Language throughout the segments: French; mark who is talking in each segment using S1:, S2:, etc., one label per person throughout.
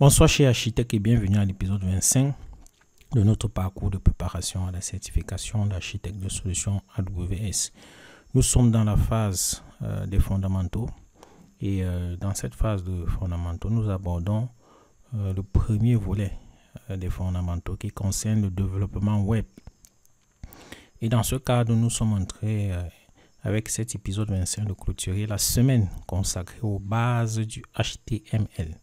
S1: Bonsoir chers architectes et bienvenue à l'épisode 25 de notre parcours de préparation à la certification d'architecte de solutions AWS. Nous sommes dans la phase des fondamentaux et dans cette phase de fondamentaux, nous abordons le premier volet des fondamentaux qui concerne le développement web. Et dans ce cadre, nous sommes entrés avec cet épisode 25 de clôturer la semaine consacrée aux bases du HTML.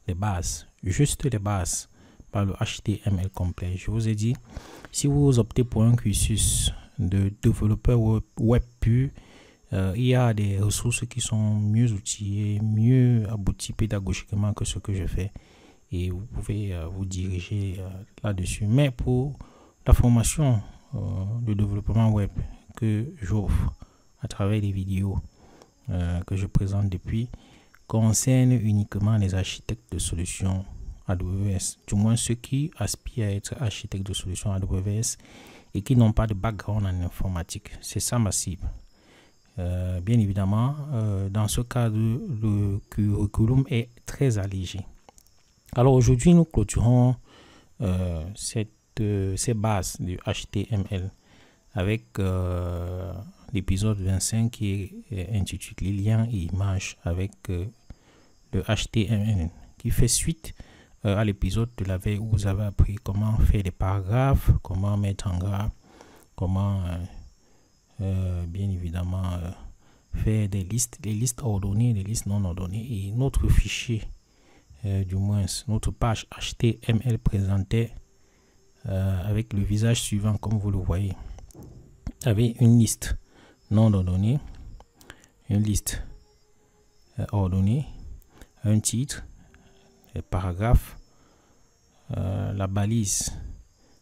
S1: Les bases, juste les bases, par le HTML complet. Je vous ai dit, si vous optez pour un cursus de développeur web pur, il y a des ressources qui sont mieux outillées, mieux abouties pédagogiquement que ce que je fais. Et vous pouvez vous diriger là-dessus. Mais pour la formation de développement web que j'offre à travers les vidéos que je présente depuis, concerne uniquement les architectes de solutions AWS, du moins ceux qui aspirent à être architectes de solutions AWS et qui n'ont pas de background en informatique. C'est ça ma cible. Bien évidemment, dans ce cadre, le curriculum est très allégé. Alors aujourd'hui, nous clôturons ces bases du HTML avec l'épisode 25 qui est intitulé liens et images avec le HTML, qui fait suite à l'épisode de la veille où vous avez appris comment faire des paragraphes, comment mettre en gras, comment bien évidemment faire des listes, les listes ordonnées, les listes non ordonnées. Et notre fichier, du moins notre page HTML présentait avec le visage suivant, comme vous le voyez, avec une liste non ordonnée, une liste ordonnée, un titre, les paragraphes, la balise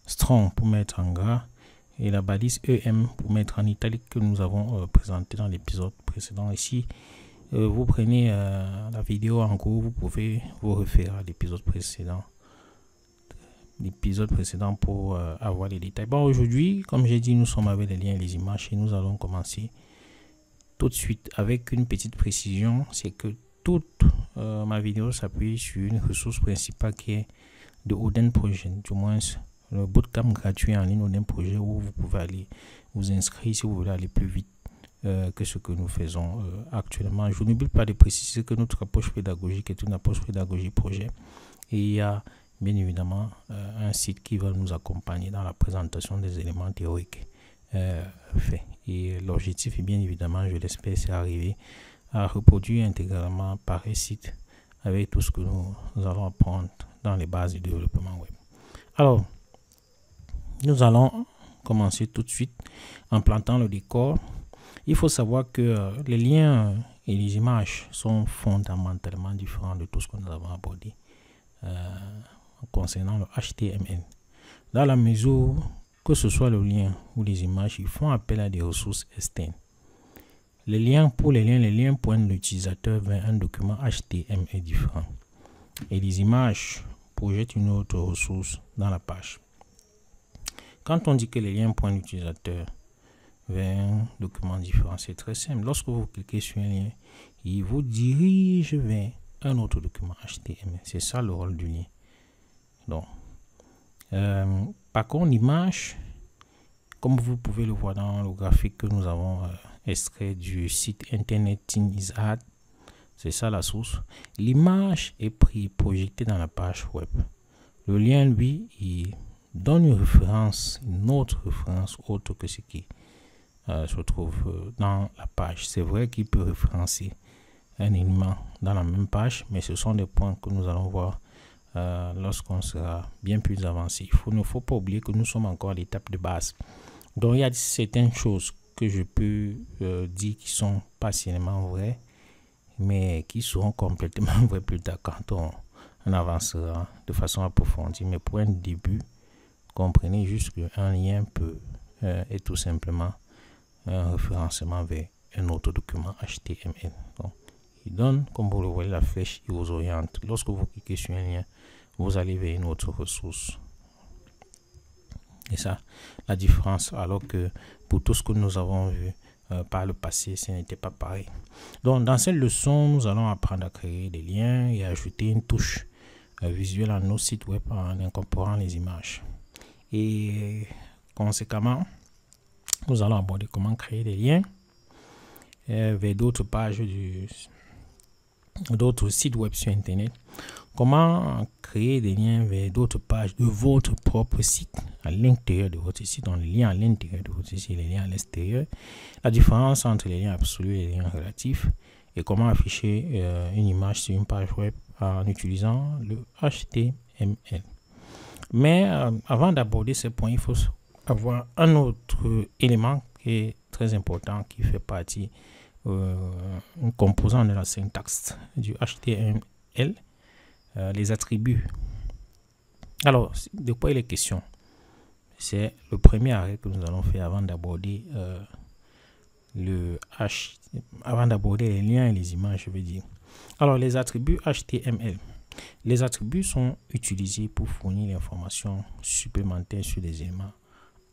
S1: strong pour mettre en gras et la balise EM pour mettre en italique que nous avons présenté dans l'épisode précédent. Ici, vous prenez la vidéo en cours, vous pouvez vous référer à l'épisode précédent pour avoir les détails. Bon, aujourd'hui, comme j'ai dit, nous sommes avec les liens et les images et nous allons commencer tout de suite avec une petite précision, c'est que toute ma vidéo s'appuie sur une ressource principale qui est de Odin Project, du moins le bootcamp gratuit en ligne Odin Project où vous pouvez aller vous inscrire si vous voulez aller plus vite que ce que nous faisons actuellement. Je n'oublie pas de préciser que notre approche pédagogique est une approche pédagogique projet et il y a bien évidemment un site qui va nous accompagner dans la présentation des éléments théoriques faits. Et l'objectif est bien évidemment, je l'espère, c'est arriver à reproduire intégralement pareil site avec tout ce que nous allons apprendre dans les bases du développement web. Alors, nous allons commencer tout de suite en plantant le décor. Il faut savoir que les liens et les images sont fondamentalement différents de tout ce que nous avons abordé concernant le HTML. Dans la mesure que ce soit le lien ou les images, ils font appel à des ressources externes. Les liens pointent l'utilisateur vers un document HTML différent. Et les images projettent une autre ressource dans la page. Quand on dit que les liens pointent l'utilisateur vers un document différent, c'est très simple. Lorsque vous cliquez sur un lien, il vous dirige vers un autre document HTML. C'est ça le rôle du lien. Donc, par contre, l'image, comme vous pouvez le voir dans le graphique que nous avons extrait du site internet ThinIsArt, c'est ça la source. L'image est projetée dans la page web. Le lien, lui, il donne une référence, une autre référence autre que ce qui se trouve dans la page. C'est vrai qu'il peut référencer un élément dans la même page, mais ce sont des points que nous allons voir lorsqu'on sera bien plus avancé. Il ne faut pas oublier que nous sommes encore à l'étape de base. Donc il y a certaines choses que je peux dire qui sont partiellement vraies, mais qui seront complètement vraies plus tard quand on avancera de façon approfondie. Mais pour un début, comprenez juste qu'un lien peut être tout simplement un référencement vers un autre document HTML. Donc, il donne, comme vous le voyez, la flèche qui vous oriente. Lorsque vous cliquez sur un lien, vous allez vers une autre ressource. Et ça, la différence, alors que pour tout ce que nous avons vu par le passé, ce n'était pas pareil. Donc, dans cette leçon, nous allons apprendre à créer des liens et à ajouter une touche visuel à nos sites web en incorporant les images. Et conséquemment, nous allons aborder comment créer des liens vers d'autres pages d'autres sites web sur Internet. Comment créer des liens vers d'autres pages de votre propre site à l'intérieur de votre site, donc les liens à l'intérieur de votre site et les liens à l'extérieur. La différence entre les liens absolus et les liens relatifs et comment afficher une image sur une page web en utilisant le HTML. Mais avant d'aborder ce point, il faut avoir un autre élément qui est très important, qui fait partie un composant de la syntaxe du HTML, les attributs. Alors, de quoi il est question? C'est le premier arrêt que nous allons faire avant d'aborder avant d'aborder les liens et les images, je veux dire. Alors, les attributs HTML. Les attributs sont utilisés pour fournir l'information supplémentaire sur les éléments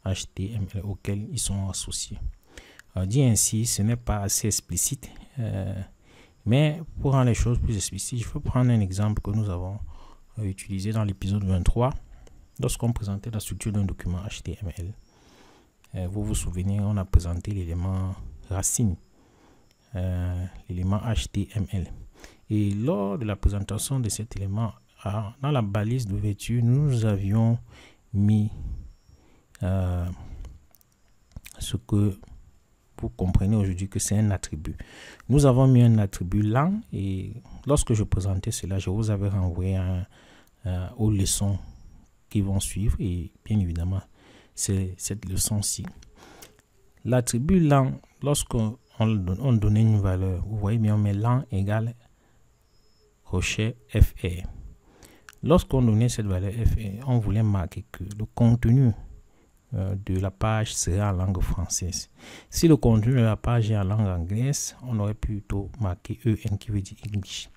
S1: HTML auxquels ils sont associés. Dit ainsi, ce n'est pas assez explicite, mais pour rendre les choses plus explicites, je vais prendre un exemple que nous avons utilisé dans l'épisode 23 lorsqu'on présentait la structure d'un document HTML. Vous vous souvenez, on a présenté l'élément racine, l'élément HTML. Et lors de la présentation de cet élément, dans la balise d'ouverture, nous avions mis ce que vous comprenez aujourd'hui que c'est un attribut. Nous avons mis un attribut lang et lorsque je présentais cela, je vous avais renvoyé aux leçons qui vont suivre et bien évidemment, c'est cette leçon-ci. L'attribut lang, lorsqu'on donnait une valeur, vous voyez bien, on met lang égale crochet FR. Lorsqu'on donnait cette valeur FR, on voulait marquer que le contenu de la page serait en langue française. Si le contenu de la page est en langue anglaise, on aurait plutôt marqué EN qui veut dire English.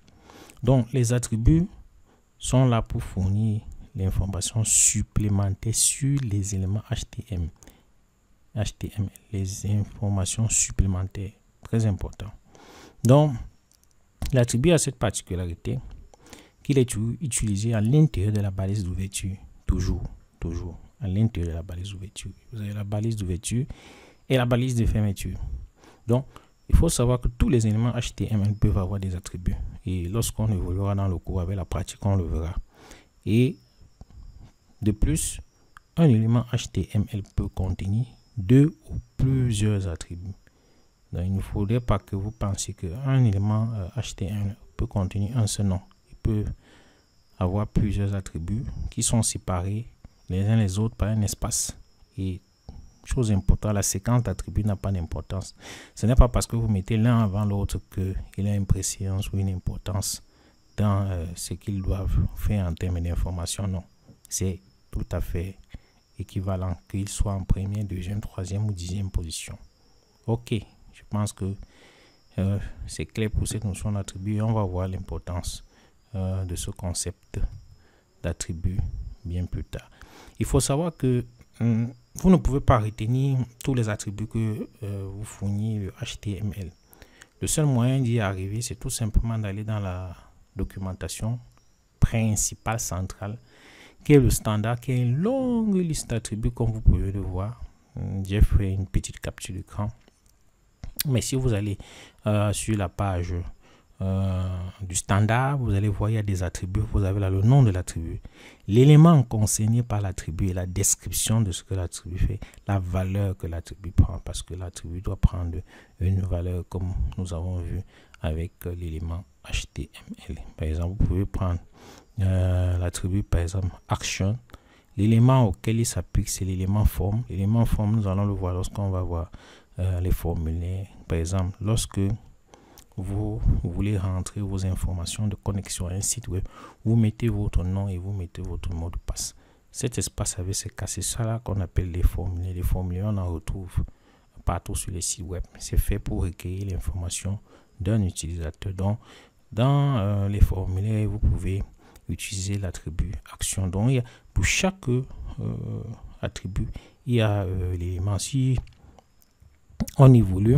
S1: Donc, les attributs sont là pour fournir l'information supplémentaire sur les éléments HTML. Les informations supplémentaires, très important. Donc, l'attribut a cette particularité qu'il est utilisé à l'intérieur de la balise d'ouverture, toujours à l'intérieur de la balise d'ouverture. Vous avez la balise d'ouverture et la balise de fermeture. Donc, il faut savoir que tous les éléments HTML peuvent avoir des attributs. Et lorsqu'on évoluera dans le cours avec la pratique, on le verra. Et de plus, un élément HTML peut contenir 2 ou plusieurs attributs. Donc, il ne faudrait pas que vous pensiez qu'un élément HTML peut contenir un seul nom. Il peut avoir plusieurs attributs qui sont séparés les uns les autres par un espace. Et chose importante, la séquence d'attributs n'a pas d'importance. Ce n'est pas parce que vous mettez l'un avant l'autre qu'il a une préséance ou une importance dans ce qu'ils doivent faire en termes d'information. Non, c'est tout à fait équivalent qu'il soit en première, deuxième, troisième ou 10e position. Ok, je pense que c'est clair pour cette notion d'attribut. On va voir l'importance de ce concept d'attribut bien plus tard. Il faut savoir que vous ne pouvez pas retenir tous les attributs que vous fournit le HTML. Le seul moyen d'y arriver, c'est tout simplement d'aller dans la documentation principale centrale, qui est le standard, qui est une longue liste d'attributs comme vous pouvez le voir. J'ai fait une petite capture d'écran. Mais si vous allez sur la page du standard, vous allez voir, il y a des attributs. Vous avez là le nom de l'attribut, l'élément concerné par l'attribut et la description de ce que l'attribut fait, la valeur que l'attribut prend, parce que l'attribut doit prendre une valeur comme nous avons vu avec l'élément HTML. Par exemple, vous pouvez prendre l'attribut, par exemple, action. L'élément auquel il s'applique, c'est l'élément forme. L'élément forme, nous allons le voir lorsqu'on va voir les formulaires. Par exemple, lorsque vous voulez rentrer vos informations de connexion à un site web, vous mettez votre nom et vous mettez votre mot de passe. Cet espace avec ces cas, c'est ça là qu'on appelle les formulaires. Les formulaires, on en retrouve partout sur les sites web. C'est fait pour recueillir l'information d'un utilisateur. Donc, dans les formulaires, vous pouvez utiliser l'attribut action. Donc, il y a, pour chaque attribut, il y a l'élément. Si on évolue,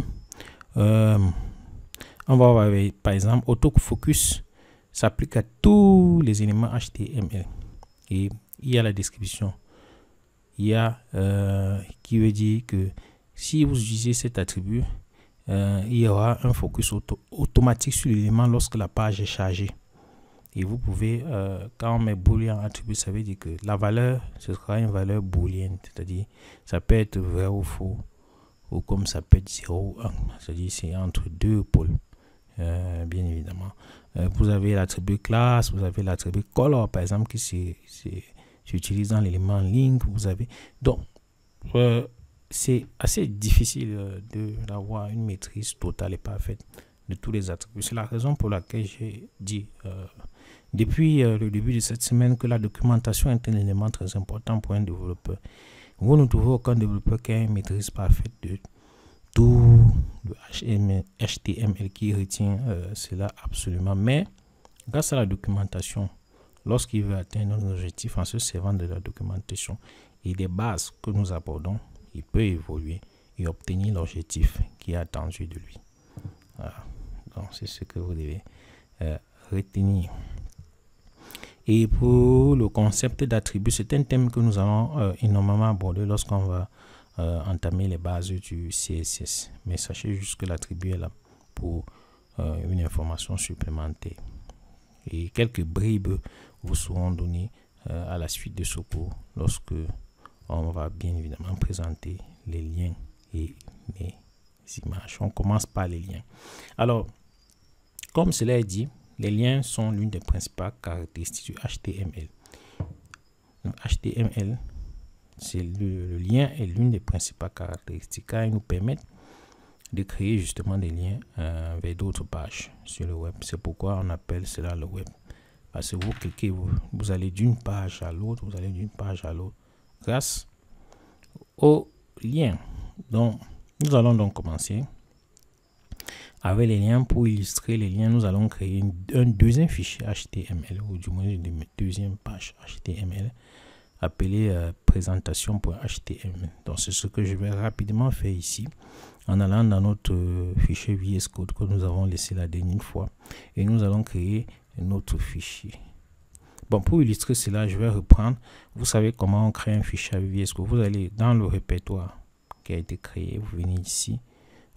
S1: on va avoir par exemple autofocus. s'applique à tous les éléments HTML. Et il y a la description. Il y a qui veut dire que si vous utilisez cet attribut, il y aura un focus automatique sur l'élément lorsque la page est chargée. Et vous pouvez, quand on met boolean attribut, ça veut dire que la valeur, ce sera une valeur boolean, c'est-à-dire ça peut être vrai ou faux, ou comme ça peut être 0 ou 1, c'est-à-dire c'est entre deux pôles, bien évidemment. Vous avez l'attribut classe, vous avez l'attribut color, par exemple, qui s'utilise dans l'élément link, vous avez. Donc, c'est assez difficile d'avoir une maîtrise totale et parfaite de tous les attributs. C'est la raison pour laquelle j'ai dit depuis le début de cette semaine que la documentation est un élément très important pour un développeur. Vous ne trouvez aucun développeur qui a une maîtrise parfaite de tout le HTML qui retient cela absolument. Mais grâce à la documentation, lorsqu'il veut atteindre nos objectifs en se servant de la documentation et des bases que nous abordons, il peut évoluer et obtenir l'objectif qui est attendu de lui. Voilà. Donc, c'est ce que vous devez retenir. Et pour le concept d'attribut, c'est un thème que nous allons énormément aborder lorsqu'on va entamer les bases du CSS. Mais sachez juste que l'attribut est là pour une information supplémentaire. Et quelques bribes vous seront données à la suite de ce cours lorsque on va bien évidemment présenter les liens et les images. On commence par les liens. Alors, comme cela est dit, les liens sont l'une des principales caractéristiques du HTML. Le HTML, le lien est l'une des principales caractéristiques car ils nous permettent de créer justement des liens vers d'autres pages sur le web. C'est pourquoi on appelle cela le web. Parce que vous cliquez, vous allez d'une page à l'autre, vous allez d'une page à l'autre grâce aux liens. Donc, nous allons donc commencer avec les liens. Pour illustrer les liens, nous allons créer un deuxième fichier HTML, ou du moins une deuxième page HTML appelée présentation.html. Donc, c'est ce que je vais rapidement faire ici en allant dans notre fichier VS Code que nous avons laissé la dernière fois et nous allons créer un autre fichier. Bon, pour illustrer cela, je vais reprendre. Vous savez comment on crée un fichier avec VS Code. Vous allez dans le répertoire qui a été créé, vous venez ici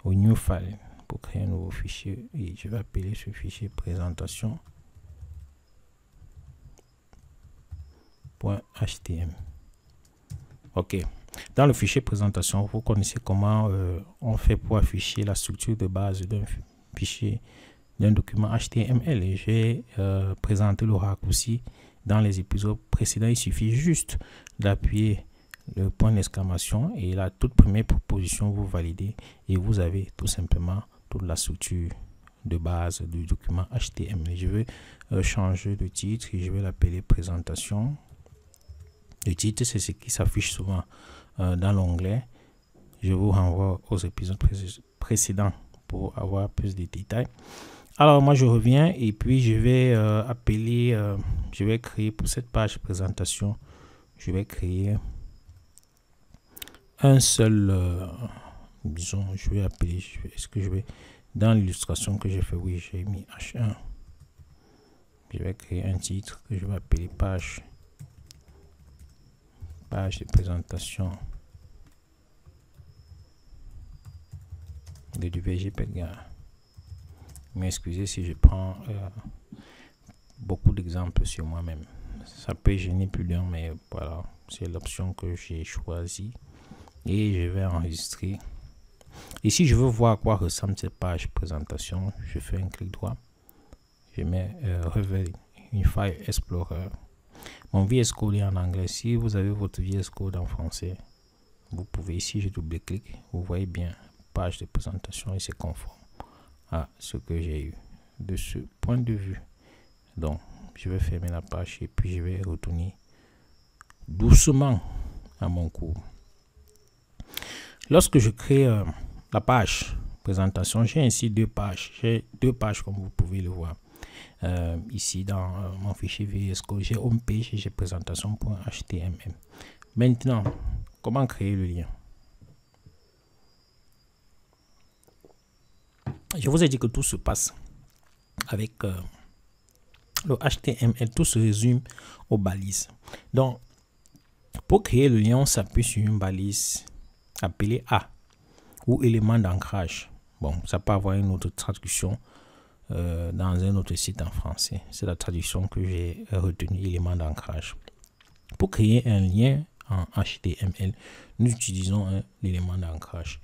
S1: au New File pour créer un nouveau fichier et je vais appeler ce fichier présentation.html. Ok. Dans le fichier présentation, vous connaissez comment on fait pour afficher la structure de base d'un fichier, d'un document HTML. Et j'ai présenté le raccourci dans les épisodes précédents. Il suffit juste d'appuyer le point d'exclamation et la toute première proposition, vous validez et vous avez tout simplement toute la structure de base du document HTML. Je vais changer de titre et je vais l'appeler présentation. Le titre, c'est ce qui s'affiche souvent dans l'onglet. Je vous renvoie aux épisodes précédents pour avoir plus de détails. Alors, moi, je reviens et puis je vais je vais créer pour cette page présentation, je vais créer un seul, disons, je vais appeler, est-ce que je vais, dans l'illustration que j'ai fait, oui, j'ai mis H1. Je vais créer un titre que je vais appeler page de présentation de du VGPG. Mais excusez si je prends beaucoup d'exemples sur moi-même. Ça peut gêner plus d'un, mais voilà, c'est l'option que j'ai choisie. Et je vais enregistrer. Ici, je veux voir à quoi ressemble cette page présentation. Je fais un clic droit. Je mets Reveal in File Explorer. Mon VS Code est en anglais. Si vous avez votre VS Code en français, vous pouvez ici, je double-clique. Vous voyez bien, page de présentation et c'est conforme à ce que j'ai eu de ce point de vue. Donc, je vais fermer la page et puis je vais retourner doucement à mon cours. Lorsque je crée la page présentation, j'ai ainsi deux pages. J'ai deux pages comme vous pouvez le voir. Ici dans mon fichier VS Code, j'ai home page et j'ai présentation.html. Maintenant, comment créer le lien? Je vous ai dit que tout se passe avec Le HTML, tout se résume aux balises. Donc, pour créer le lien, on s'appuie sur une balise appelée A ou élément d'ancrage. Bon, ça peut avoir une autre traduction dans un autre site en français. C'est la traduction que j'ai retenue, élément d'ancrage. Pour créer un lien en HTML, nous utilisons l'élément d'ancrage.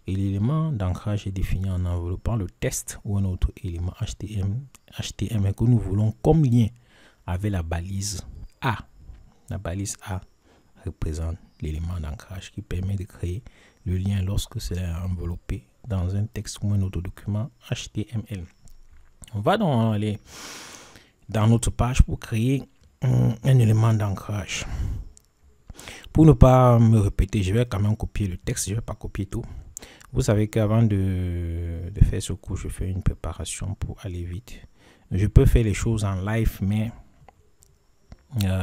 S1: Et l'élément d'ancrage est défini en enveloppant le texte ou un autre élément HTML que nous voulons comme lien avec la balise A. La balise A représente l'élément d'ancrage qui permet de créer le lien lorsque c'est enveloppé dans un texte ou un autre document HTML. On va donc aller dans notre page pour créer un élément d'ancrage. Pour ne pas me répéter, je vais quand même copier le texte, je ne vais pas copier tout. Vous savez qu'avant de faire ce cours, je fais une préparation pour aller vite. Je peux faire les choses en live, mais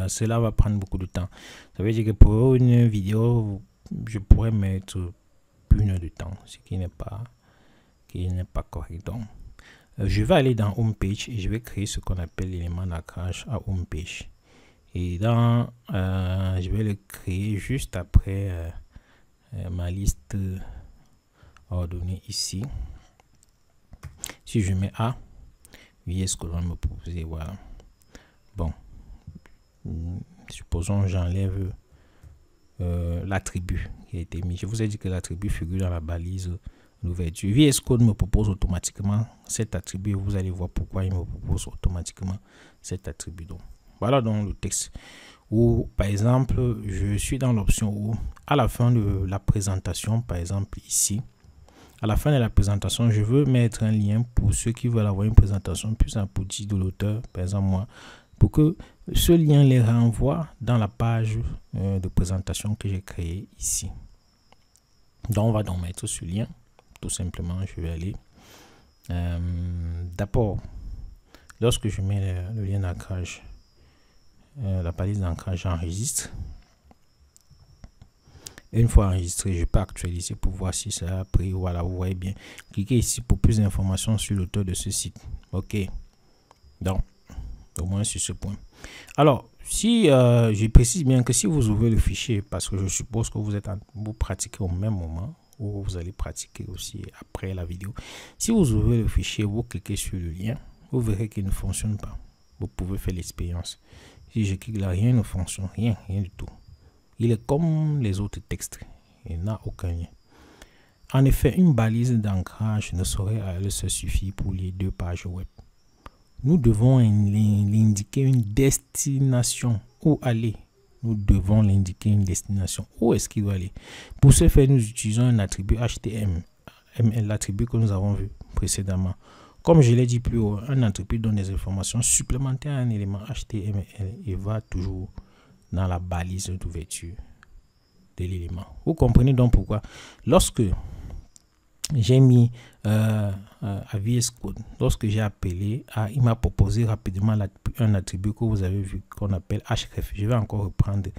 S1: cela va prendre beaucoup de temps. Ça veut dire que pour une vidéo, je pourrais mettre une heure de temps, ce qui n'est pas correct. Donc, je vais aller dans Home Page et je vais créer ce qu'on appelle l'élément d'ancrage à Home Page. Et je vais le créer juste après ma liste ordonnée ici. Si je mets A, VS Code va me proposer, voilà. Bon, supposons j'enlève l'attribut qui a été mis. Je vous ai dit que l'attribut figure dans la balise d'ouverture. VS Code me propose automatiquement cet attribut. Vous allez voir pourquoi il me propose automatiquement cet attribut. Donc, voilà donc le texte. Ou par exemple, je suis dans l'option où à la fin de la présentation, par exemple ici, à la fin de la présentation, je veux mettre un lien pour ceux qui veulent avoir une présentation plus aboutie de l'auteur, par exemple moi, pour que ce lien les renvoie dans la page de présentation que j'ai créée ici. Donc on va donc mettre ce lien, tout simplement. Je vais aller d'abord, lorsque je mets le lien d'ancrage, la balise d'ancrage, j'enregistre. Une fois enregistré, je peux actualiser pour voir si ça a pris. Voilà, vous voyez bien. Cliquez ici pour plus d'informations sur l'auteur de ce site. Ok. Donc, au moins sur ce point. Alors, si je précise bien que si vous ouvrez le fichier, parce que je suppose que vous pratiquez au même moment, ou vous allez pratiquer aussi après la vidéo. Si vous ouvrez le fichier, vous cliquez sur le lien, vous verrez qu'il ne fonctionne pas. Vous pouvez faire l'expérience. Si je clique là, rien ne fonctionne, rien du tout. Il est comme les autres textes, il n'a aucun lien. En effet, une balise d'ancrage ne saurait à elle se suffire pour les deux pages web. Nous devons l'indiquer une destination. Où aller? Nous devons l'indiquer une destination. Où est-ce qu'il doit aller? Pour ce faire, nous utilisons un attribut HTML, l'attribut que nous avons vu précédemment. Comme je l'ai dit plus haut, un attribut donne des informations supplémentaires à un élément HTML et va toujours dans la balise d'ouverture de l'élément. Vous comprenez donc pourquoi lorsque j'ai mis à VS Code, lorsque j'ai appelé, il m'a proposé rapidement un attribut que vous avez vu qu'on appelle href. Je vais encore reprendre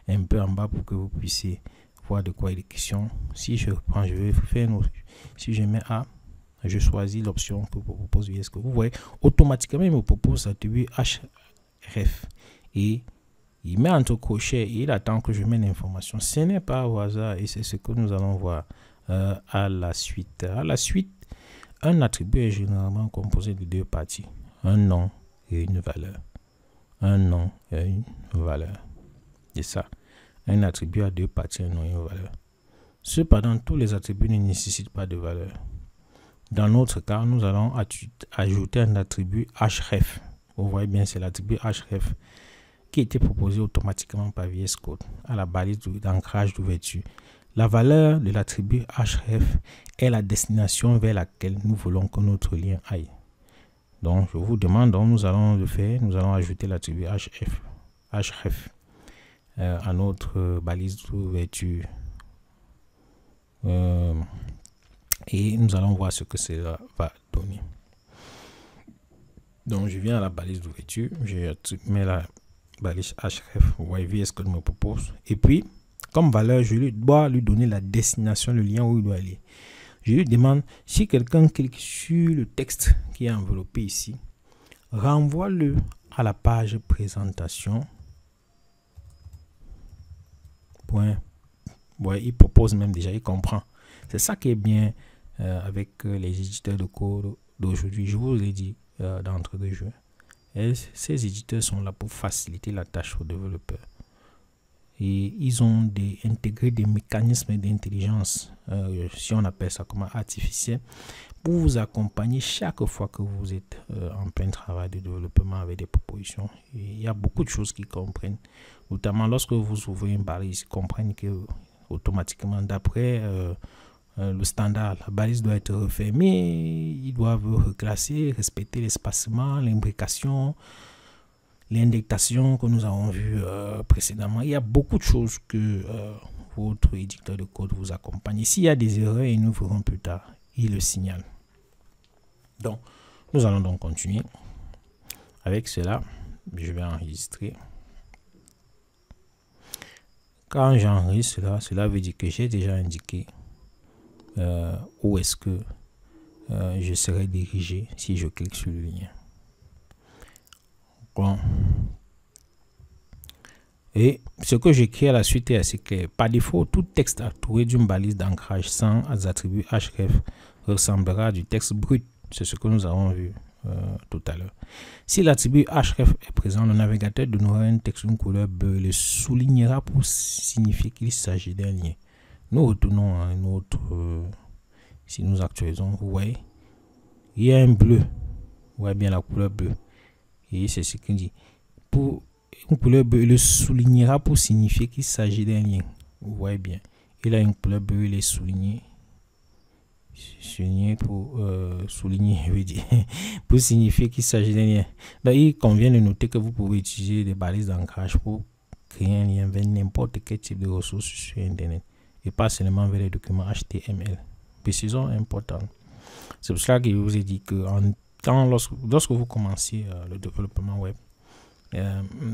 S1: un peu en bas pour que vous puissiez voir de quoi il est question. Si je reprends, je vais faire si je mets A, je choisis l'option que vous propose VS Code. Vous voyez, automatiquement il me propose l'attribut href et il met entre crochets et il attend que je mette l'information. Ce n'est pas au hasard et c'est ce que nous allons voir à la suite. À la suite, un attribut est généralement composé de deux parties. Un nom et une valeur. Un nom et une valeur. C'est ça. Un attribut a deux parties, un nom et une valeur. Cependant, tous les attributs ne nécessitent pas de valeur. Dans notre cas, nous allons ajouter un attribut href. Vous voyez bien, c'est l'attribut href qui était proposé automatiquement par VS Code à la balise d'ancrage d'ouverture. La valeur de l'attribut href est la destination vers laquelle nous voulons que notre lien aille. Donc, je vous demande, donc, nous allons le faire, nous allons ajouter l'attribut href à notre balise d'ouverture. Et nous allons voir ce que cela va donner. Donc, je viens à la balise d'ouverture, je mets la balise href, vous voyez VS Code me propose. Et puis, comme valeur, je dois lui donner la destination, le lien où il doit aller. Je lui demande si quelqu'un clique sur le texte qui est enveloppé ici, renvoie-le à la page présentation. Ouais, il propose même déjà, il comprend. C'est ça qui est bien avec les éditeurs de code d'aujourd'hui. Je vous l'ai dit d'entrée de jeu. Et ces éditeurs sont là pour faciliter la tâche aux développeurs. Et ils ont intégré des mécanismes d'intelligence, si on appelle ça comme artificiel, pour vous accompagner chaque fois que vous êtes en plein travail de développement avec des propositions. Et il y a beaucoup de choses qu'ils comprennent, notamment lorsque vous ouvrez une balise, ils comprennent que automatiquement, d'après le standard, la balise doit être refermée, ils doivent reclasser, respecter l'espacement, l'imbrication, l'indexation que nous avons vu précédemment. Il y a beaucoup de choses que votre éditeur de code vous accompagne. S'il y a des erreurs, ils nous feront plus tard. Il le signale. Donc, nous allons donc continuer. Avec cela, je vais enregistrer. Quand j'enregistre cela veut dire que j'ai déjà indiqué où est-ce que je serai dirigé si je clique sur le lien. Bon. Et ce que j'écris à la suite est assez clair. Par défaut, tout texte entouré d'une balise d'ancrage sans attributs href ressemblera à du texte brut. C'est ce que nous avons vu tout à l'heure. Si l'attribut href est présent, le navigateur donnera un texte d'une couleur bleue, le soulignera pour signifier qu'il s'agit d'un lien. Nous retournons à un autre. Si nous actualisons, vous voyez, il y a un bleu. Vous voyez bien la couleur bleue. Et c'est ce qu'il dit. Pour une couleur bleue, il le soulignera pour signifier qu'il s'agit d'un lien. Vous voyez bien. Il a une couleur bleue, il est souligné. Souligné pour souligner, je veux dire, pour signifier qu'il s'agit d'un lien. Donc, il convient de noter que vous pouvez utiliser des balises d'ancrage pour créer un lien vers n'importe quel type de ressources sur Internet et pas seulement vers les documents HTML. Précision importante. C'est pour cela que je vous ai dit que lorsque vous commencez le développement web,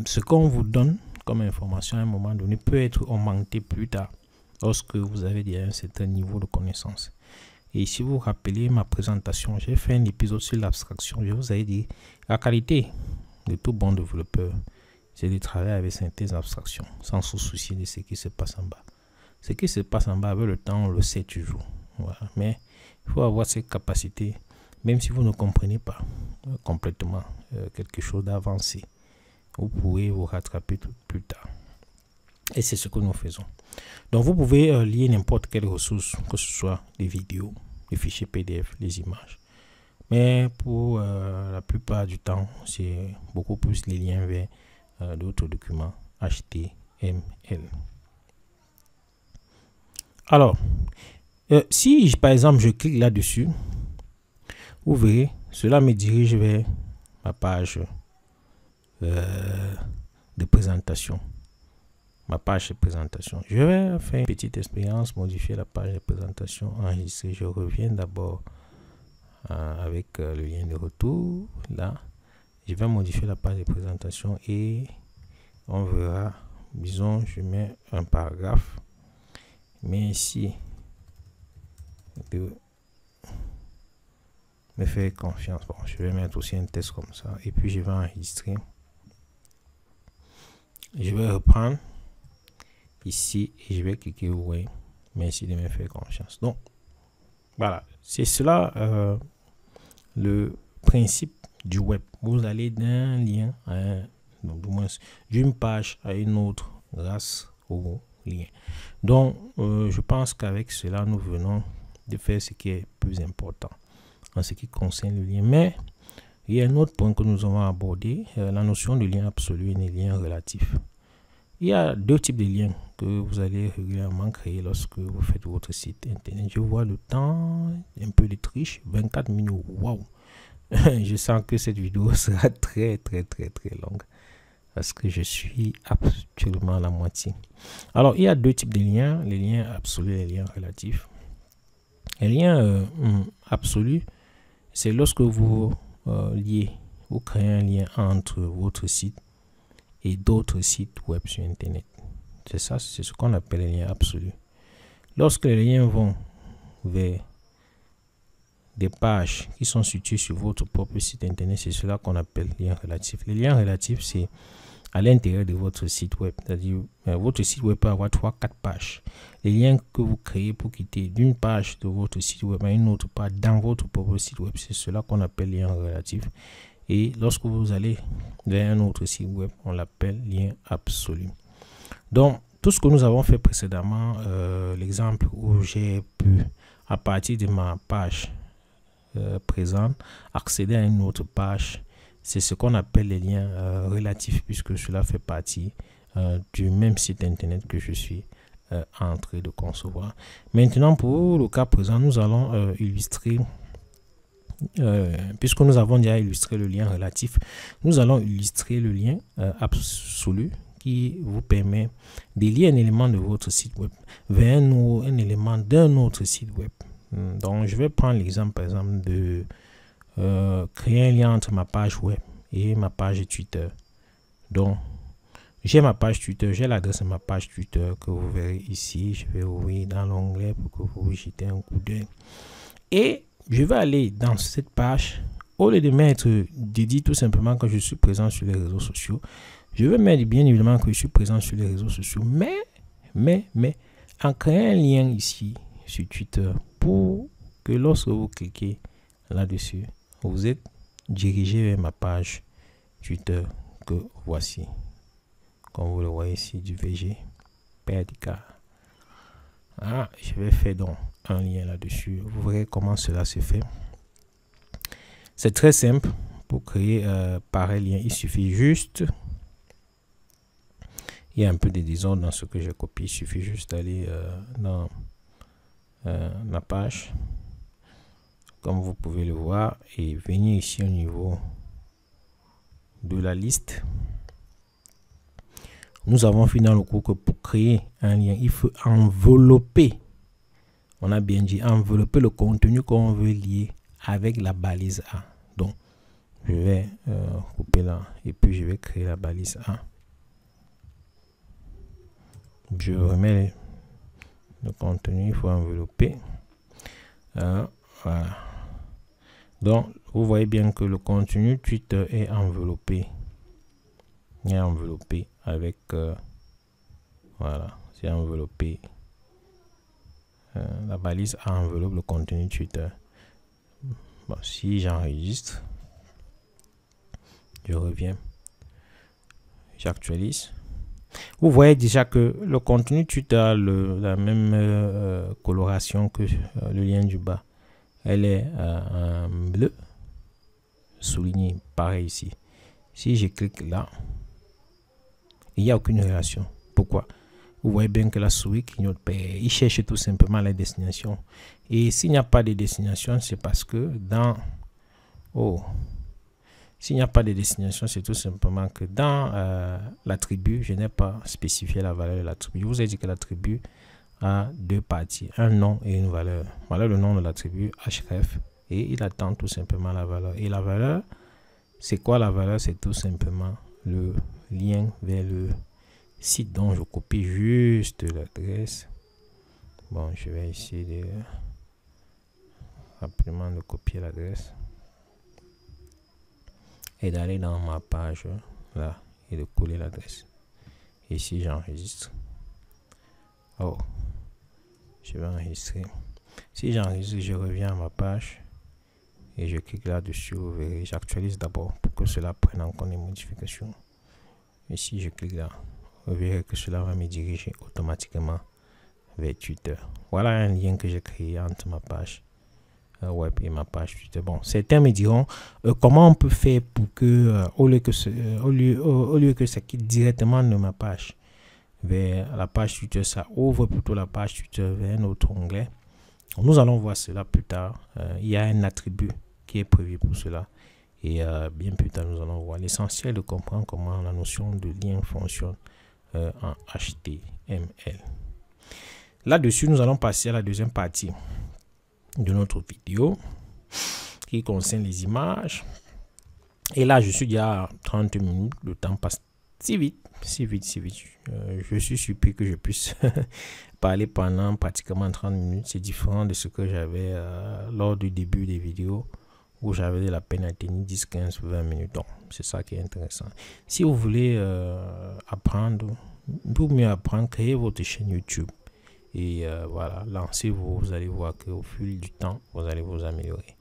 S1: ce qu'on vous donne comme information à un moment donné peut être augmenté plus tard lorsque vous avez déjà un certain niveau de connaissance. Et si vous vous rappelez ma présentation, j'ai fait un épisode sur l'abstraction. Je vous avais dit la qualité de tout bon développeur, c'est de travailler avec certaines abstractions sans se soucier de ce qui se passe en bas. Ce qui se passe en bas avec le temps, on le sait toujours. Voilà. Mais il faut avoir cette capacité, même si vous ne comprenez pas complètement quelque chose d'avancé, vous pourrez vous rattraper plus tard. Et c'est ce que nous faisons. Donc vous pouvez lier n'importe quelle ressource, que ce soit des vidéos, des fichiers PDF, les images. Mais pour la plupart du temps, c'est beaucoup plus les liens vers d'autres documents HTML. Alors, si par exemple je clique là-dessus, vous verrez, cela me dirige vers ma page de présentation. Ma page de présentation. Je vais faire une petite expérience, modifier la page de présentation, enregistrer. Je reviens d'abord avec le lien de retour. Là, je vais modifier la page de présentation et on verra. Disons, je mets un paragraphe. Mais ici, de me faire confiance. Bon, je vais mettre aussi un texte comme ça. Et puis, je vais enregistrer. Je vais reprendre ici et je vais cliquer oui. Merci de me faire confiance. Donc, voilà. C'est cela le principe du web. Vous allez d'un lien à un, donc, du moins, d'une page à une autre grâce au lien. Donc, je pense qu'avec cela, nous venons de faire ce qui est plus important en ce qui concerne le lien. Mais il y a un autre point que nous avons abordé, la notion de lien absolu et de lien relatif. Il y a deux types de liens que vous allez régulièrement créer lorsque vous faites votre site internet. Je vois le temps, un peu de triche, 24 minutes. Waouh! Je sens que cette vidéo sera très longue parce que je suis absolument à la moitié. Alors, il y a deux types de liens, les liens absolus et les liens relatifs. Les liens absolus, c'est lorsque vous vous créez un lien entre votre site et d'autres sites web sur Internet. C'est ça, c'est ce qu'on appelle les liens absolus. Lorsque les liens vont vers des pages qui sont situées sur votre propre site internet, c'est cela qu'on appelle lien relatif. Les liens relatifs, c'est à l'intérieur de votre site web. C'est-à-dire, votre site web peut avoir 3-4 pages. Les liens que vous créez pour quitter d'une page de votre site web à une autre page dans votre propre site web, c'est cela qu'on appelle lien relatif. Et lorsque vous allez vers un autre site web, on l'appelle lien absolu. Donc, tout ce que nous avons fait précédemment, l'exemple où j'ai pu, à partir de ma page présente, accéder à une autre page, c'est ce qu'on appelle les liens relatifs, puisque cela fait partie du même site internet que je suis en train de concevoir. Maintenant, pour le cas présent, nous allons illustrer, puisque nous avons déjà illustré le lien relatif, nous allons illustrer le lien absolu qui vous permet de lier un élément de votre site web vers un élément d'un autre site web. Donc, je vais prendre l'exemple, par exemple, de créer un lien entre ma page web et ma page Twitter. Donc, j'ai ma page Twitter, j'ai l'adresse de ma page Twitter que vous verrez ici. Je vais ouvrir dans l'onglet pour que vous jetez un coup d'œil. Et je vais aller dans cette page. Au lieu de mettre, de dire tout simplement que je suis présent sur les réseaux sociaux, je vais mettre bien évidemment que je suis présent sur les réseaux sociaux. Mais, en créant un lien ici sur Twitter pour que lorsque vous cliquez là-dessus, vous êtes dirigé vers ma page Twitter que voici. Comme vous le voyez ici, du VG PRDK. Je vais faire donc un lien là-dessus. Vous verrez comment cela se fait. C'est très simple. Pour créer pareil lien, il suffit juste... Il y a un peu de désordre dans ce que j'ai copié. Il suffit juste d'aller dans la page, comme vous pouvez le voir, et venir ici au niveau de la liste. Nous avons vu dans le cours que pour créer un lien, il faut envelopper. On a bien dit envelopper le contenu qu'on veut lier avec la balise A. Donc, je vais couper là et puis je vais créer la balise A. Je remets le contenu, il faut envelopper. Voilà. Donc, vous voyez bien que le contenu Twitter est enveloppé. Il est enveloppé avec... voilà, c'est enveloppé. La balise A enveloppe le contenu Twitter. Bon, si j'enregistre, je reviens, j'actualise. Vous voyez déjà que le contenu Twitter a la même coloration que le lien du bas. Elle est en bleu, souligné pareil ici. Si je clique là, il n'y a aucune relation. Pourquoi? Vous voyez bien que la souris clignote. Il cherche tout simplement la destination. Et s'il n'y a pas de destination, c'est parce que dans... S'il n'y a pas de destination, c'est tout simplement que dans l'attribut, je n'ai pas spécifié la valeur de l'attribut. Je vous ai dit que l'attribut a deux parties, un nom et une valeur. Voilà le nom de l'attribut href et il attend tout simplement la valeur. Et la valeur, c'est quoi la valeur? C'est tout simplement le lien vers le site dont je copie juste l'adresse. Bon, je vais essayer de rapidement de copier l'adresse et d'aller dans ma page là et de coller l'adresse. Ici j'enregistre. Je vais enregistrer. Si j'enregistre, je reviens à ma page et je clique là-dessus. Vous verrez, j'actualise d'abord pour que cela prenne en compte les modifications. Et si je clique là, vous verrez que cela va me diriger automatiquement vers Twitter. Voilà un lien que j'ai créé entre ma page web et ma page Twitter. Bon, certains me diront comment on peut faire pour que au lieu que ça quitte directement de ma page vers la page Twitter, ça ouvre plutôt la page Twitter vers un autre onglet. Nous allons voir cela plus tard. Il y a un attribut qui est prévu pour cela et bien plus tard nous allons voir. L'essentiel de comprendre comment la notion de lien fonctionne en HTML. Là-dessus, nous allons passer à la deuxième partie de notre vidéo qui concerne les images. Et là, je suis déjà à 30 minutes. Le temps passe si vite. si vite. Je suis surpris que je puisse parler pendant pratiquement 30 minutes. C'est différent de ce que j'avais lors du début des vidéos où j'avais de la peine à tenir 10, 15, 20 minutes. Donc, c'est ça qui est intéressant. Si vous voulez apprendre, pour mieux apprendre, créez votre chaîne YouTube. Et voilà, lancez-vous. Vous allez voir qu'au fil du temps, vous allez vous améliorer.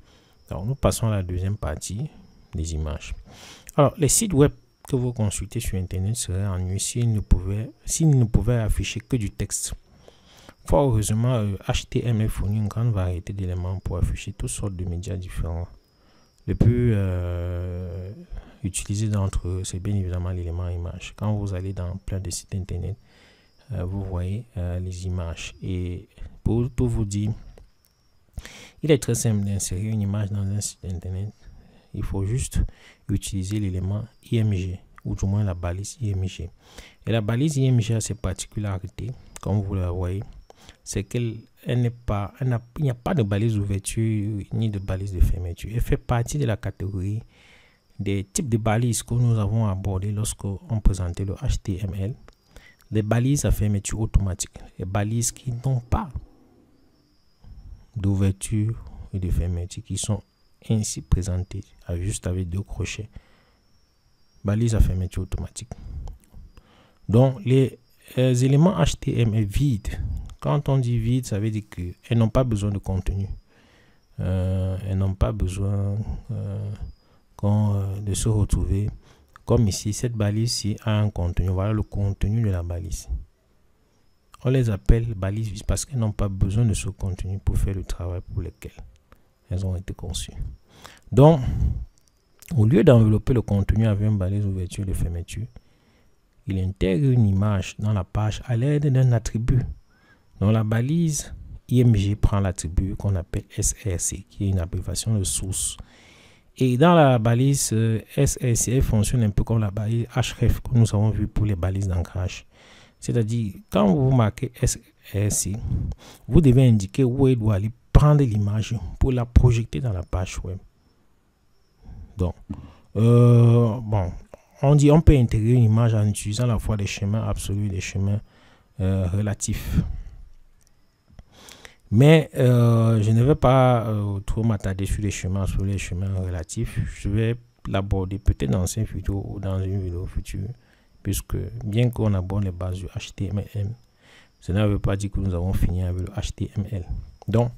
S1: Donc, nous passons à la deuxième partie, des images. Alors, les sites web que vous consultez sur Internet seraient ennuyeux s'ils ne pouvaient afficher que du texte. Fort heureusement, HTML fournit une grande variété d'éléments pour afficher toutes sortes de médias différents. Le plus utilisé d'entre eux, c'est bien évidemment l'élément image. Quand vous allez dans plein de sites Internet, vous voyez les images. Et pour tout vous dire, il est très simple d'insérer une image dans un site Internet. Il faut juste utiliser l'élément IMG, ou du moins la balise IMG. Et la balise IMG a ses particularités, comme vous la voyez, c'est qu'elle n'est pas, il n'y a pas de balise d'ouverture ni de balise de fermeture. Elle fait partie de la catégorie des types de balises que nous avons abordé lorsqu'on présentait le HTML. Les balises à fermeture automatique, les balises qui n'ont pas d'ouverture et de fermeture, qui sont ainsi présentées juste avec 2 crochets. Balises à fermeture automatique. Donc les éléments HTML vides, quand on dit vide, ça veut dire qu'elles n'ont pas besoin de contenu. Elles n'ont pas besoin de se retrouver. Comme ici, cette balise-ci a un contenu. Voilà le contenu de la balise. On les appelle balises vides parce qu'elles n'ont pas besoin de ce contenu pour faire le travail pour lequel elles ont été conçues. Donc, au lieu d'envelopper le contenu avec une balise ouverture et fermeture, il intègre une image dans la page à l'aide d'un attribut. Donc la balise IMG prend l'attribut qu'on appelle SRC, qui est une abréviation de source. Et dans la balise SRC, elle fonctionne un peu comme la balise href que nous avons vu pour les balises d'ancrage. C'est-à-dire, quand vous marquez SRC, vous devez indiquer où elle doit aller prendre l'image pour la projeter dans la page web. Donc, bon, on peut intégrer une image en utilisant à la fois des chemins absolus et des chemins relatifs. Mais je ne vais pas trop m'attarder sur les chemins absolus et les chemins relatifs. Je vais l'aborder peut-être dans cette vidéo ou dans une vidéo future, puisque bien qu'on aborde les bases du HTML, cela ne veut pas dire que nous avons fini avec le HTML. Donc,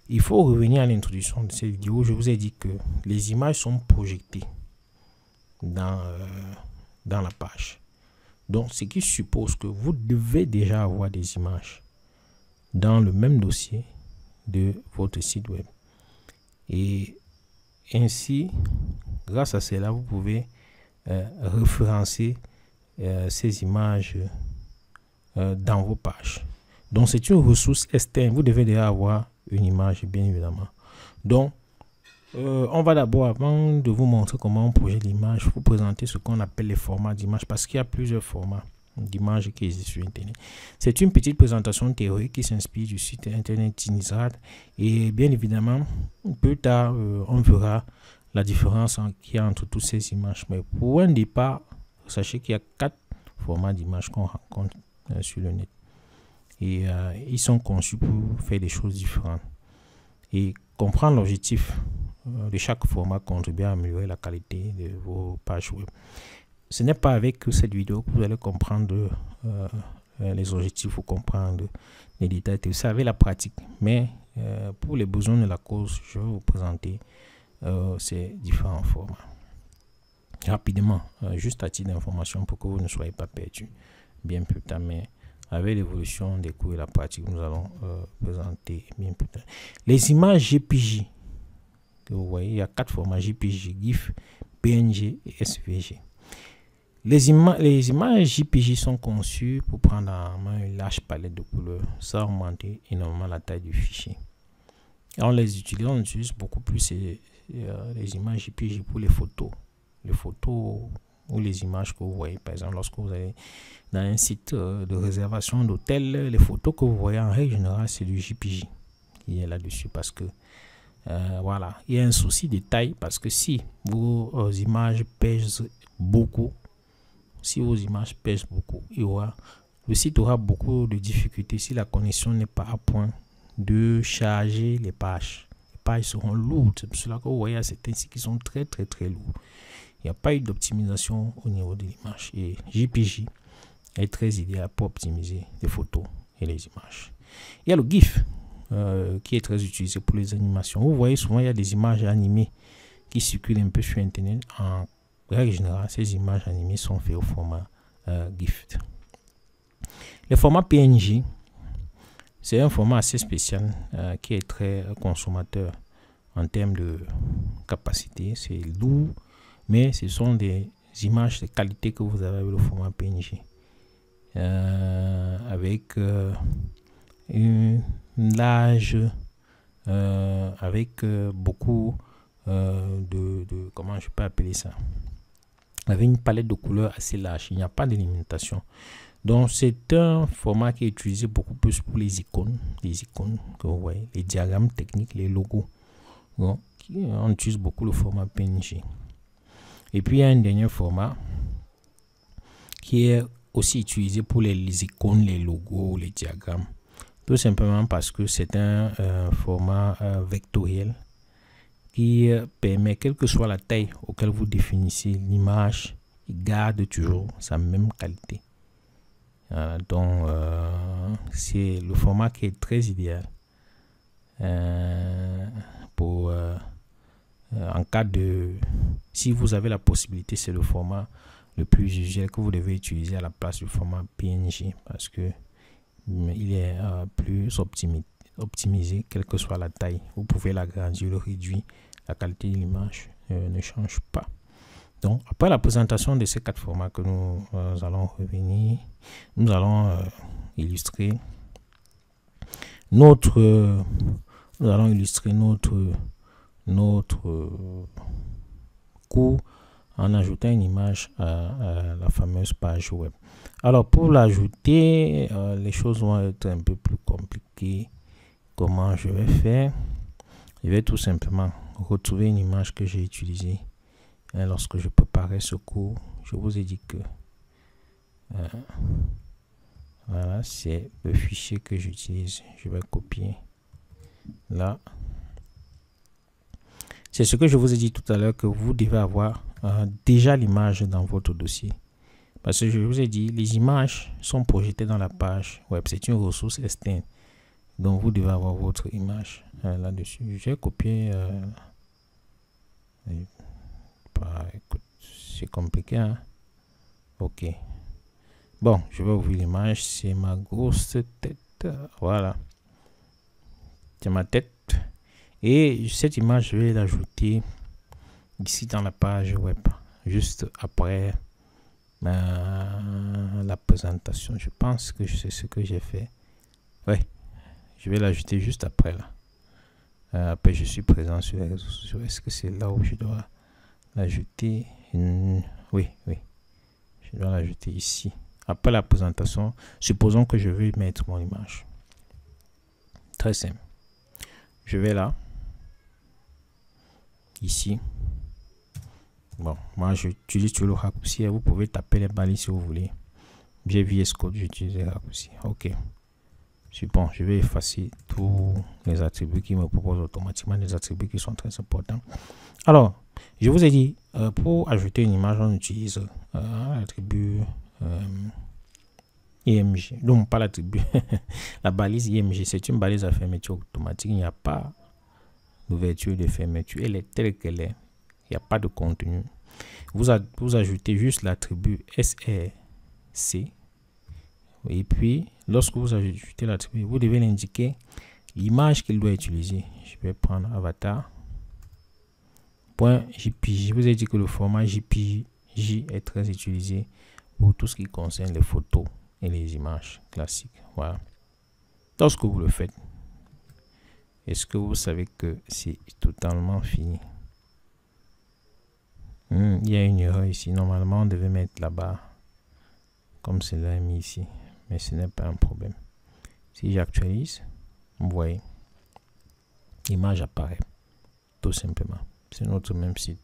S1: il faut revenir à l'introduction de cette vidéo. Je vous ai dit que les images sont projetées dans la page. Donc, ce qui suppose que vous devez déjà avoir des images dans le même dossier de votre site web. Et ainsi, grâce à cela, vous pouvez référencer ces images dans vos pages. Donc, c'est une ressource externe. Vous devez déjà avoir une image, bien évidemment. Donc, on va d'abord, avant de vous montrer comment on projette l'image, vous présenter ce qu'on appelle les formats d'image, parce qu'il y a plusieurs formats d'images qui existent sur Internet. C'est une petite présentation théorique qui s'inspire du site Internet Tinizrad, et bien évidemment, plus tard, on verra la différence qu'il y a entre toutes ces images. Mais pour un départ, sachez qu'il y a 4 formats d'images qu'on rencontre sur le net. Et ils sont conçus pour faire des choses différentes. Et comprendre l'objectif de chaque format contribue à améliorer la qualité de vos pages web. Ce n'est pas avec cette vidéo que vous allez comprendre les objectifs ou comprendre les détails. C'est avec la pratique. Mais pour les besoins de la cause, je vais vous présenter ces différents formats. Rapidement, juste à titre d'information pour que vous ne soyez pas perdus bien plus tard. Mais avec l'évolution des cours et la pratique, nous allons présenter bien plus tard. Les images JPG, que vous voyez, il y a 4 formats: JPG, GIF, PNG et SVG. Les images JPG sont conçues pour prendre en main une large palette de couleurs sans augmenter énormément la taille du fichier. Et on utilise beaucoup plus les images JPG pour les photos ou les images que vous voyez. Par exemple, lorsque vous allez dans un site de réservation d'hôtel, les photos que vous voyez en règle générale, c'est du JPG qui est là-dessus, parce que voilà, il y a un souci de taille, parce que si vos images pèsent beaucoup, si vos images pèsent beaucoup, le site aura beaucoup de difficultés si la connexion n'est pas à point de charger les pages. Les pages seront lourdes. C'est pour cela que vous voyez certains sites qui sont très lourds. Il n'y a pas eu d'optimisation au niveau de l'image. Et JPG est très idéal pour optimiser les photos et les images. Il y a le GIF qui est très utilisé pour les animations. Vous voyez souvent il y a des images animées qui circulent un peu sur Internet. En règle générale, ces images animées sont faites au format GIF. Le format PNG, c'est un format assez spécial qui est très consommateur en termes de capacité. C'est lourd, mais ce sont des images de qualité que vous avez avec le format PNG. Avec une large, avec beaucoup de comment je peux appeler ça, avec une palette de couleurs assez large. Il n'y a pas de limitation. Donc c'est un format qui est utilisé beaucoup plus pour les icônes que vous voyez, les diagrammes techniques, les logos. Donc on utilise beaucoup le format PNG. Et puis il y a un dernier format qui est aussi utilisé pour les icônes, les logos, les diagrammes. Tout simplement parce que c'est un format vectoriel qui permet, quelle que soit la taille auquel vous définissez l'image, il garde toujours sa même qualité. Donc c'est le format qui est très idéal pour en cas de, si vous avez la possibilité, c'est le format le plus usuel que vous devez utiliser à la place du format PNG, parce que il est plus optimisé quelle que soit la taille. Vous pouvez l'agrandir, le réduire, la qualité de l'image ne change pas. Donc après la présentation de ces 4 formats que nous allons revenir, nous allons illustrer notre cours en ajoutant une image à la fameuse page web. Alors pour l'ajouter, les choses vont être un peu plus compliquées. Comment je vais faire? Je vais tout simplement retrouver une image que j'ai utilisée lorsque je préparais ce cours. Je vous ai dit que voilà, c'est le fichier que j'utilise. Je vais copier là. C'est ce que je vous ai dit tout à l'heure, que vous devez avoir déjà l'image dans votre dossier. Parce que je vous ai dit, les images sont projetées dans la page web. C'est une ressource externe. Donc vous devez avoir votre image là-dessus. Je vais copier. Écoute, c'est compliqué, hein? Ok. Bon, je vais ouvrir l'image. C'est ma grosse tête. Voilà. C'est ma tête. Et cette image, je vais l'ajouter ici dans la page web. Juste après la présentation. Je pense que je sais ce que j'ai fait. Ouais. Je vais l'ajouter juste après là. Après, je suis présent sur les réseaux sociaux. Est-ce que c'est là où je dois l'ajouter? Oui. Je dois l'ajouter ici. Après la présentation, supposons que je veux mettre mon image. Très simple. Je vais là. Ici. Bon, moi j'utilise toujours le raccourci. Vous pouvez taper les balises si vous voulez. J'ai VS Code, j'utilise le raccourci. Ok. Bon, je vais effacer tous les attributs qui me proposent automatiquement, des attributs qui sont très importants. Alors, je vous ai dit, pour ajouter une image, on utilise l'attribut IMG. Non, pas l'attribut. La balise IMG, c'est une balise à fermeture automatique. Il n'y a pas d'ouverture de fermeture. Elle est telle qu'elle est. Il n'y a pas de contenu. Vous ajoutez juste l'attribut SRC. Et puis, lorsque vous ajoutez l'attribut, vous devez l'indiquer l'image qu'il doit utiliser. Je vais prendre avatar. .jpg. Je vous ai dit que le format JPG est très utilisé pour tout ce qui concerne les photos et les images classiques. Voilà. Lorsque vous le faites, est-ce que vous savez que c'est totalement fini? Il y a une erreur ici. Normalement, on devait mettre là-bas comme cela est mis ici. Mais ce n'est pas un problème. Si j'actualise, vous voyez, l'image apparaît. Tout simplement. C'est notre même site.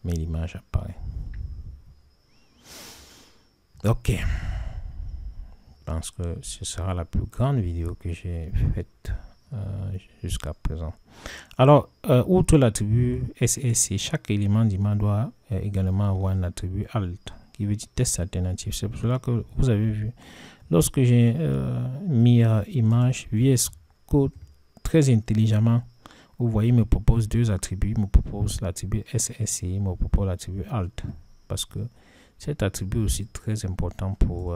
S1: Mais l'image apparaît. Ok. Je pense que ce sera la plus grande vidéo que j'ai faite jusqu'à présent. Alors, outre l'attribut SSC, chaque élément d'image doit également avoir un attribut alt, qui veut dire test alternatif. C'est pour cela que vous avez vu, lorsque j'ai mis image, VS Code très intelligemment, vous voyez, il me propose deux attributs. Il me propose l'attribut SSC, il me propose l'attribut alt, parce que cet attribut est aussi très important pour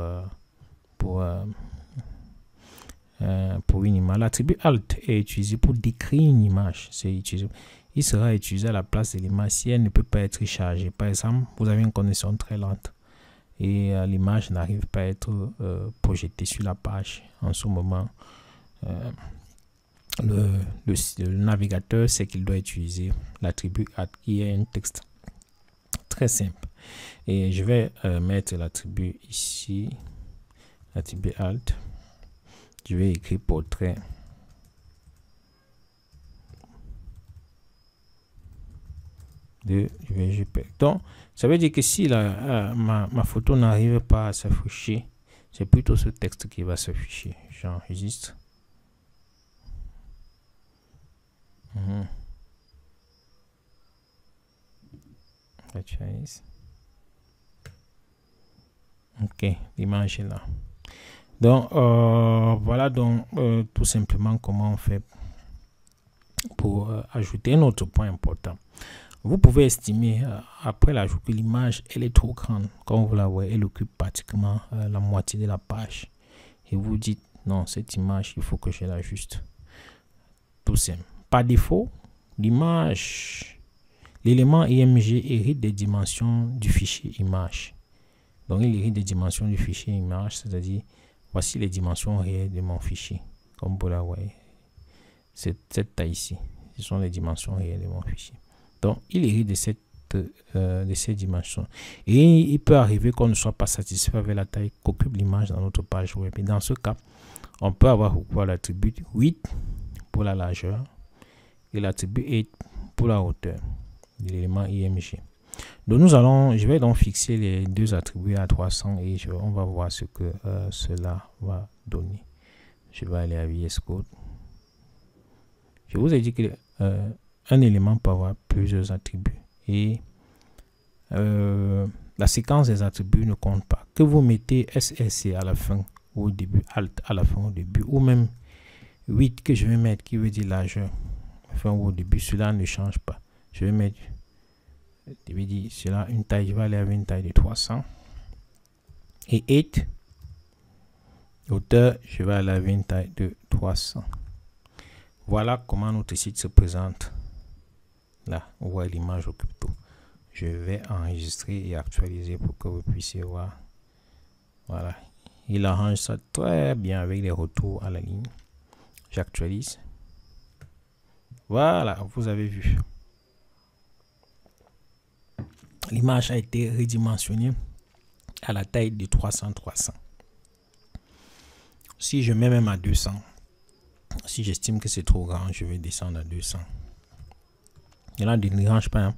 S1: une image. L'attribut alt est utilisé pour décrire une image. Il sera utilisé à la place de l'image si elle ne peut pas être chargée. Par exemple, vous avez une connexion très lente et l'image n'arrive pas à être projetée sur la page. En ce moment, le navigateur sait qu'il doit utiliser l'attribut alt qui est un texte très simple. Et je vais mettre l'attribut ici, l'attribut alt. Je vais écrire portrait. Donc, ça veut dire que si ma photo n'arrive pas à s'afficher, c'est plutôt ce texte qui va s'afficher. J'enregistre. Ok, l'image est là. Donc, voilà donc tout simplement comment on fait pour ajouter un autre point important. Vous pouvez estimer après l'ajout que l'image elle est trop grande. Comme vous la voyez, elle occupe pratiquement la moitié de la page. Et vous dites, non, cette image, il faut que je l'ajuste. Tout simple. Par défaut, l'image, l'élément IMG hérite des dimensions du fichier image. Donc, il hérite des dimensions du fichier image, c'est-à-dire, voici les dimensions réelles de mon fichier. Comme vous la voyez, c'est cette taille ici. Ce sont les dimensions réelles de mon fichier. Donc, il hérite de ces dimensions. Et il peut arriver qu'on ne soit pas satisfait avec la taille qu'occupe l'image dans notre page web. Et dans ce cas, on peut avoir recours à l'attribut width pour la largeur et l'attribut height pour la hauteur de l'élément IMG. Donc, je vais donc fixer les deux attributs à 300 et on va voir ce que cela va donner. Je vais aller à VS Code. Je vous ai dit que un élément peut avoir plusieurs attributs et la séquence des attributs ne compte pas. Que vous mettez SSC à la fin ou au début, alt à la fin ou au début, ou même 8 que je vais mettre qui veut dire largeur à la fin ou au début, cela ne change pas. Je vais mettre, je vais dire cela une taille, je vais aller avec une taille de 300 et 8 hauteur, je vais aller avec une taille de 300. Voilà comment notre site se présente. Là, on voit l'image occupe tout. Je vais enregistrer et actualiser pour que vous puissiez voir. Voilà. Il arrange ça très bien avec les retours à la ligne. J'actualise. Voilà, vous avez vu. L'image a été redimensionnée à la taille de 300-300. Si je mets même à 200, si j'estime que c'est trop grand, je vais descendre à 200. Et là, ne dérange pas.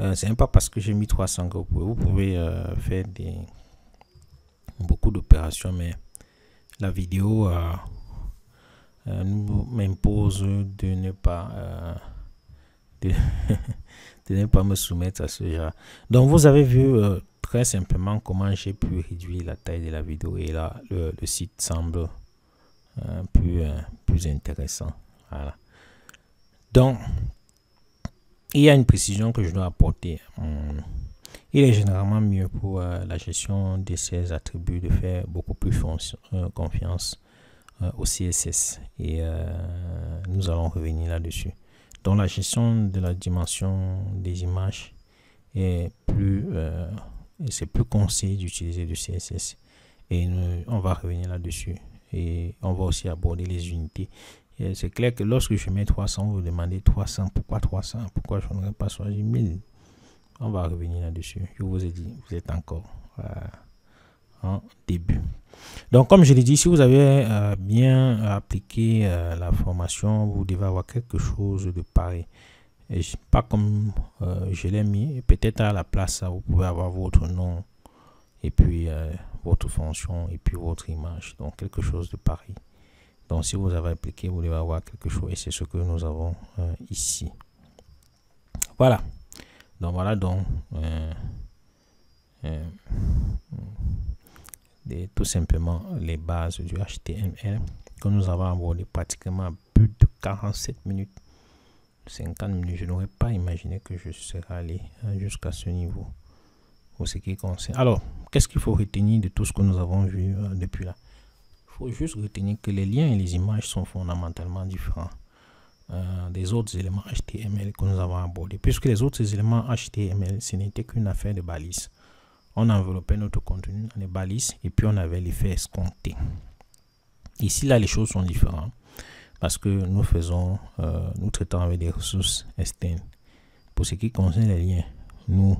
S1: Hein. C'est même pas parce que j'ai mis 300 que vous pouvez faire beaucoup d'opérations, mais la vidéo m'impose de ne pas de ne pas me soumettre à ce genre. Donc, vous avez vu très simplement comment j'ai pu réduire la taille de la vidéo et là, le site semble plus intéressant. Voilà. Donc, il y a une précision que je dois apporter. Il est généralement mieux pour la gestion de ces attributs de faire beaucoup plus confiance au CSS. Et nous allons revenir là-dessus. Donc, la gestion de la dimension des images est c'est plus conseillé d'utiliser du CSS. Et on va revenir là-dessus. Et on va aussi aborder les unités. C'est clair que lorsque je mets 300, vous vous demandez 300. Pourquoi 300? Pourquoi je n'aurais pas choisi 1000? On va revenir là-dessus. Je vous ai dit, vous êtes encore en début. Donc, comme je l'ai dit, si vous avez bien appliqué la formation, vous devez avoir quelque chose de pareil. Et pas comme je l'ai mis. Peut-être à la place, vous pouvez avoir votre nom et puis votre fonction, et puis votre image. Donc quelque chose de pareil. Donc si vous avez appliqué, vous devez avoir quelque chose, et c'est ce que nous avons ici. Voilà. Donc voilà donc tout simplement les bases du HTML que nous avons abordé pratiquement plus de 47 minutes, 50 minutes. Je n'aurais pas imaginé que je serais allé jusqu'à ce niveau pour ce qui concerne. Alors, qu'est-ce qu'il faut retenir de tout ce que nous avons vu depuis là? Il faut juste retenir que les liens et les images sont fondamentalement différents des autres éléments HTML que nous avons abordés, puisque les autres éléments HTML, ce n'était qu'une affaire de balises. On enveloppait notre contenu dans les balises et puis on avait l'effet escompté. Ici, là, les choses sont différentes parce que nous faisons, nous traitons avec des ressources externes. Pour ce qui concerne les liens, nous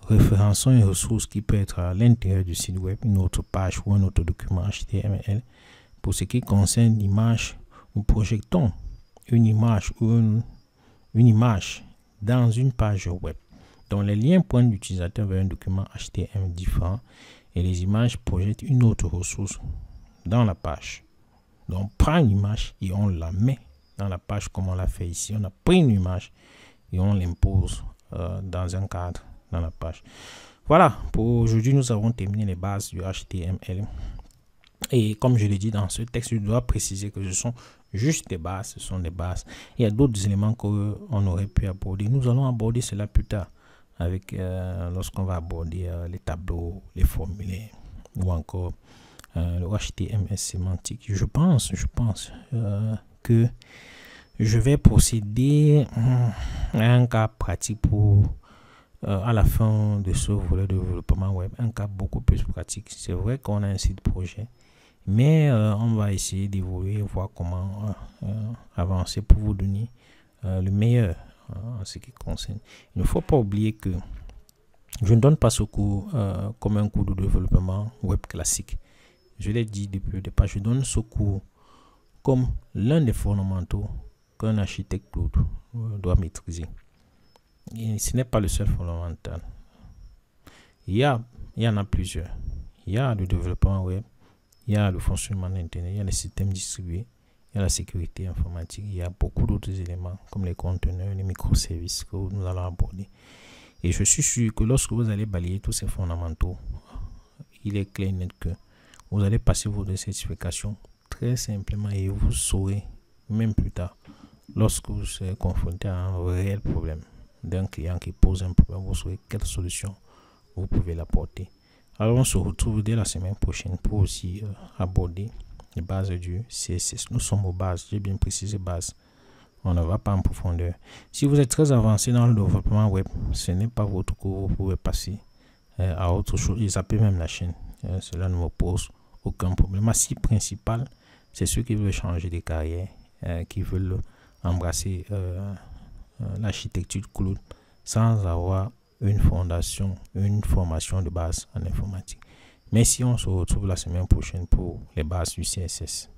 S1: référençons une ressource qui peut être à l'intérieur du site web, une autre page ou un autre document HTML. Pour ce qui concerne l'image, nous projetons une image ou une image dans une page web. Donc les liens pointent l'utilisateur vers un document HTML différent et les images projettent une autre ressource dans la page. Donc on prend une image et on la met dans la page comme on l'a fait ici. On a pris une image et on l'impose dans un cadre dans la page. Voilà, pour aujourd'hui nous avons terminé les bases du HTML. Et comme je l'ai dit dans ce texte, je dois préciser que ce sont juste des bases, ce sont des bases. Il y a d'autres éléments qu'on aurait pu aborder. Nous allons aborder cela plus tard, avec lorsqu'on va aborder les tableaux, les formulaires ou encore le HTML sémantique. Je pense que je vais procéder à un cas pratique pour à la fin de ce volet de développement web, un cas beaucoup plus pratique. C'est vrai qu'on a un site projet, mais on va essayer d'évoluer, voir comment avancer pour vous donner le meilleur en ce qui concerne. Il ne faut pas oublier que je ne donne pas ce cours comme un cours de développement web classique. Je l'ai dit depuis le départ, je donne ce cours comme l'un des fondamentaux qu'un architecte doit maîtriser. Et ce n'est pas le seul fondamental. Il y en a plusieurs. Il y a le développement web, il y a le fonctionnement d'Internet, il y a les systèmes distribués, il y a la sécurité informatique, il y a beaucoup d'autres éléments comme les conteneurs, les microservices que nous allons aborder. Et je suis sûr que lorsque vous allez balayer tous ces fondamentaux, il est clair et net que vous allez passer votre certification très simplement et vous saurez, même plus tard, lorsque vous serez confronté à un réel problème d'un client qui pose un problème, vous saurez quelle solution vous pouvez l'apporter. Alors on se retrouve dès la semaine prochaine pour aussi aborder les bases du CSS. Nous sommes aux bases, j'ai bien précisé bases. On ne va pas en profondeur. Si vous êtes très avancé dans le développement web, ce n'est pas votre cours, vous pouvez passer à autre chose et zapper même la chaîne. Cela ne me pose aucun problème. Ma cible principale, c'est ceux qui veulent changer de carrière, qui veulent embrasser l'architecture cloud sans avoir une fondation, une formation de base en informatique. Merci, on se retrouve la semaine prochaine pour les bases du CSS.